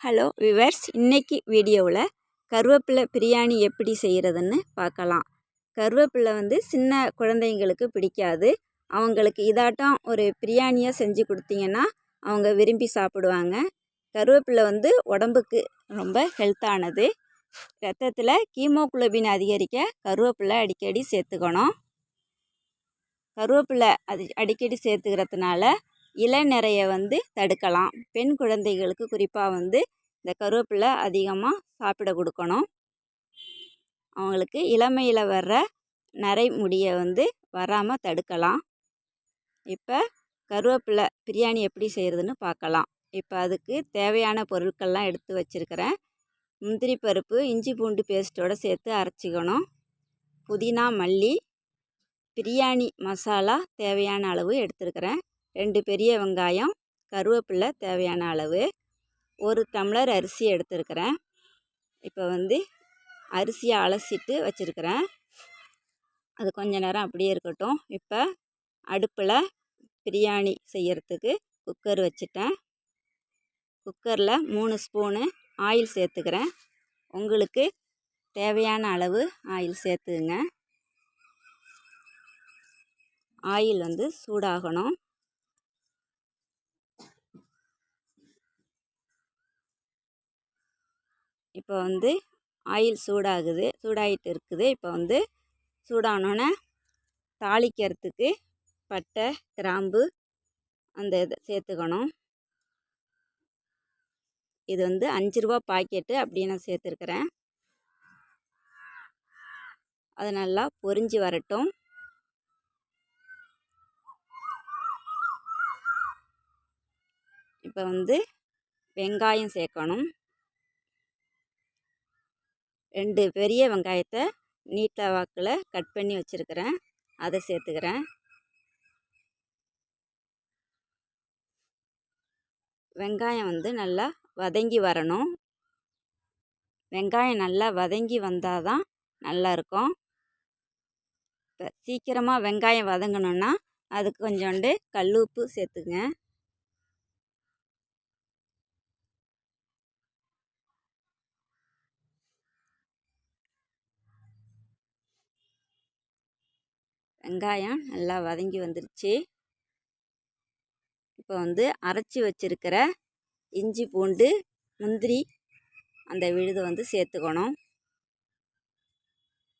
Hello viewers, இன்னைக்கு வீடியோவில் கருவேப்பிலை பிரியாணி எப்படி செய்கிறதுன்னு பார்க்கலாம். கருவேப்பிலை சின்ன குழந்தைங்களுக்கு பிடிக்காது. அவங்களுக்கு இதாட்டம் ஒரு பிரியாணியாக செஞ்சு கொடுத்தீங்கன்னா அவங்க விரும்பி சாப்பிடுவாங்க. கருவேப்பிலை உடம்புக்கு ரொம்ப ஹெல்த்தானது. ரத்தத்தில் ஹீமோகுளோபின் அதிகரிக்க கருவேப்பிலை அடிக்கடி சேர்த்துக்கணும். கருவேப்பிலை அடிக்கடி சேர்த்துக்கிறதுனால இளநரையை தடுக்கலாம். பெண் குழந்தைகளுக்கு குறிப்பாக இந்த கருவேப்பிலை அதிகமாக சாப்பிட கொடுக்கணும். அவங்களுக்கு இளமையில் வர்ற நரை முடியை வராமல் தடுக்கலாம். இப்போ கருவேப்பிலை பிரியாணி எப்படி செய்கிறதுன்னு பார்க்கலாம். இப்போ அதுக்கு தேவையான பொருட்கள்லாம் எடுத்து வச்சுருக்கிறேன். முந்திரி பருப்பு இஞ்சி பூண்டு பேஸ்ட்டோடு சேர்த்து அரைச்சிக்கணும். புதினா, மல்லி, பிரியாணி மசாலா தேவையான அளவு எடுத்துருக்கிறேன். 2 பெரிய வெங்காயம், கருவேப்பிலை தேவையான அளவு, 1 டம்ளர் அரிசி எடுத்துருக்கிறேன். இப்போ அரிசியை அலசிட்டு வச்சுருக்கிறேன். அது கொஞ்ச நேரம் அப்படியே இருக்கட்டும். இப்போ அடுப்பில் பிரியாணி செய்கிறதுக்கு குக்கர் வச்சுட்டேன். குக்கரில் 3 ஸ்பூனு ஆயில் சேர்த்துக்கிறேன். உங்களுக்கு தேவையான அளவு ஆயில் சேர்த்துங்க. ஆயில் சூடாகணும். இப்போ ஆயில் சூடாகிட்டு இருக்குது. இப்போ சூடானோன்னே தாளிக்கிறதுக்கு பட்டை, கிராம்பு அந்த இதை சேர்த்துக்கணும். இது 5 ரூபா பாக்கெட்டு அப்படி நான் சேர்த்துருக்குறேன். அது நல்லா பொரிஞ்சு வரட்டும். இப்போ வெங்காயம் சேர்க்கணும். 2 பெரிய வெங்காயத்தை நீட்ட வாக்கில் கட் பண்ணி வச்சுருக்கிறேன். அதை சேர்த்துக்கிறேன். வெங்காயம் நல்லா வதங்கி வரணும். வெங்காயம் நல்லா வதங்கி வந்தால் தான் நல்லாயிருக்கும். இப்போ சீக்கிரமாக வெங்காயம் வதங்கணுன்னா அதுக்கு கொஞ்சோண்டு கல்லுப்பு சேர்த்துங்க. வெங்காயம் நல்லா வதங்கி வந்துருச்சு. இப்போ அரைச்சி வச்சுருக்கிற இஞ்சி பூண்டு முந்திரி அந்த விழுது சேர்த்துக்கணும்.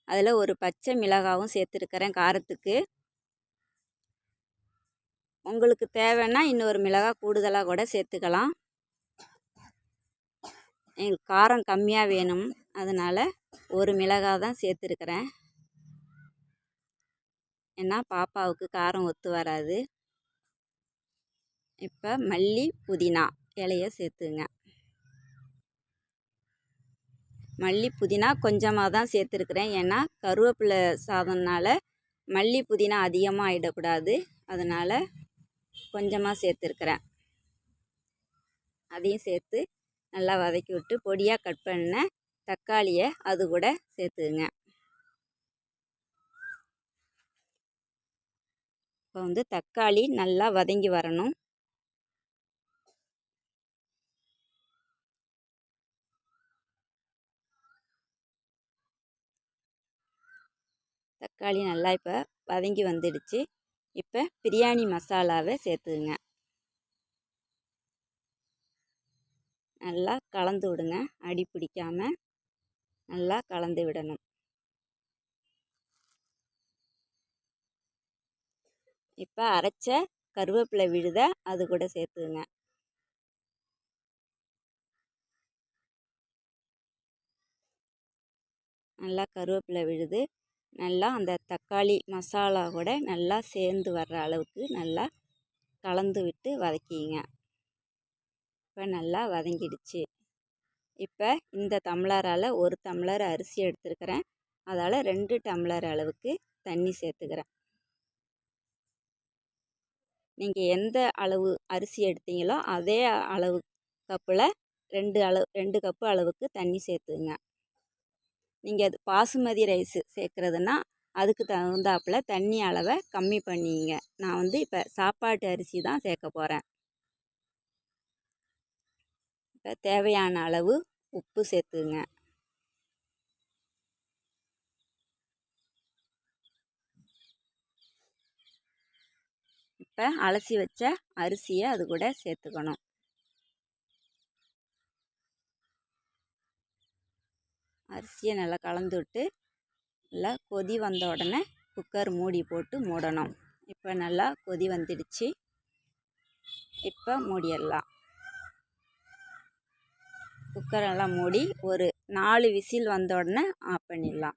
அதில் ஒரு பச்சை மிளகாவும் சேர்த்துருக்கிறேன் காரத்துக்கு. உங்களுக்கு தேவைன்னா இன்னொரு மிளகாய் கூடுதலாக கூட சேர்த்துக்கலாம். எங்களுக்கு காரம் கம்மியாக வேணும், அதனால் ஒரு மிளகாய் தான் சேர்த்துருக்கிறேன். ஏன்னா பாப்பாவுக்கு காரம் ஒத்து வராது. இப்போ மல்லி, புதினா இலையை சேர்த்துங்க. மல்லி, புதினா கொஞ்சமாக தான் சேர்த்துருக்குறேன். ஏன்னா கருவேப்பிலை சாதம்னால மல்லி, புதினா அதிகமாக ஆகிடக்கூடாது, அதனால் கொஞ்சமாக சேர்த்துருக்குறேன். அதையும் சேர்த்து நல்லா வதக்கி விட்டு பொடியாக கட் பண்ண தக்காளியை அது கூட சேர்த்துங்க. இப்போ தக்காளி நல்லா வதங்கி வரணும். தக்காளி நல்லா இப்போ வதங்கி வந்துடுச்சு. இப்போ பிரியாணி மசாலாவை சேர்த்துங்க. நல்லா கலந்து விடுங்க. அடி பிடிக்காமல் நல்லா கலந்து விடணும். இப்போ அரைச்ச கருவேப்பிலை விழுதை அது கூட சேர்த்துங்க. நல்லா கருவேப்பிலை விழுது நல்லா அந்த தக்காளி மசாலா கூட நல்லா சேர்ந்து வர்ற அளவுக்கு நல்லா கலந்து விட்டு வதக்கிங்க. இப்போ நல்லா வதங்கிடுச்சு. இப்போ இந்த டம்ளரால் 1 டம்ளர் அரிசி எடுத்துருக்கிறேன். அதால் 2 டம்ளர் அளவுக்கு தண்ணி சேர்த்துக்கிறேன். நீங்கள் எந்த அளவு அரிசி எடுத்தீங்களோ அதே அளவு கப்பில் 2 கப்பு அளவுக்கு தண்ணி சேர்த்துங்க. நீங்கள் அது பாசுமதி ரைஸ் சேர்க்குறதுன்னா அதுக்கு தகுந்தாப்பில் தண்ணி அளவை கம்மி பண்ணிங்க. நான் இப்போ சாப்பாட்டு அரிசி தான் சேர்க்க போகிறேன். இப்போ தேவையான அளவு உப்பு சேர்த்துங்க. இப்போ அலசி வச்ச அரிசியை அது கூட சேர்த்துக்கணும். அரிசியை நல்லா கலந்து விட்டு நல்லா கொதி வந்த உடனே குக்கர் மூடி போட்டு மூடணும். இப்போ நல்லா கொதி வந்துடுச்சு. இப்போ மூடிடலாம். குக்கரெல்லாம் மூடி ஒரு 4 விசில் வந்த உடனே ஆஃப் பண்ணிடலாம்.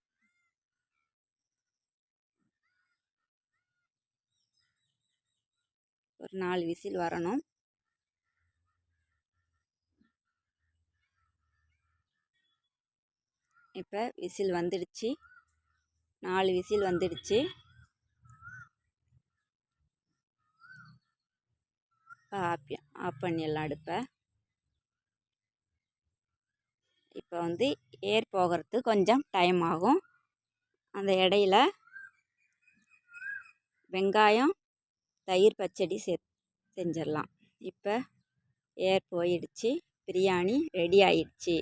ஒரு 4 விசில் வரணும். இப்போ விசில் வந்துடுச்சு. 4 விசில் வந்துடுச்சு. ஆஃப் பண்ணிடலாம் அடுப்பை. இப்போ ஏர் போகிறதுக்கு கொஞ்சம் டைம் ஆகும். அந்த இடையில வெங்காயம் தயிர் பச்சடி செஞ்சிடலாம். இப்போ ஏர் போயிடுச்சு. பிரியாணி ரெடி ஆயிடுச்சு.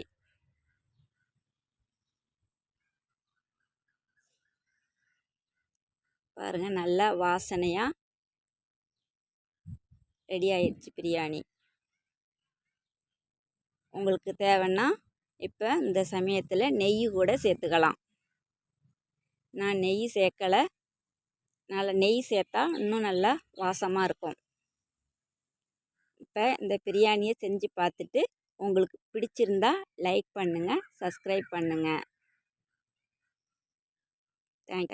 பாருங்கள், நல்லா வாசனையாக ரெடி ஆயிடுச்சு பிரியாணி. உங்களுக்கு தேவைன்னா இப்போ இந்த சமயத்தில் நெய் கூட சேர்த்துக்கலாம். நான் நெய் சேர்க்கலை. நல்லா நெய் சேர்த்தா இன்னும் நல்லா வாசமாக இருக்கும். இப்போ இந்த பிரியாணியை செஞ்சு பார்த்துட்டு உங்களுக்கு பிடிச்சிருந்தா லைக் பண்ணுங்கள், சப்ஸ்கிரைப் பண்ணுங்கள். தேங்க்யூ.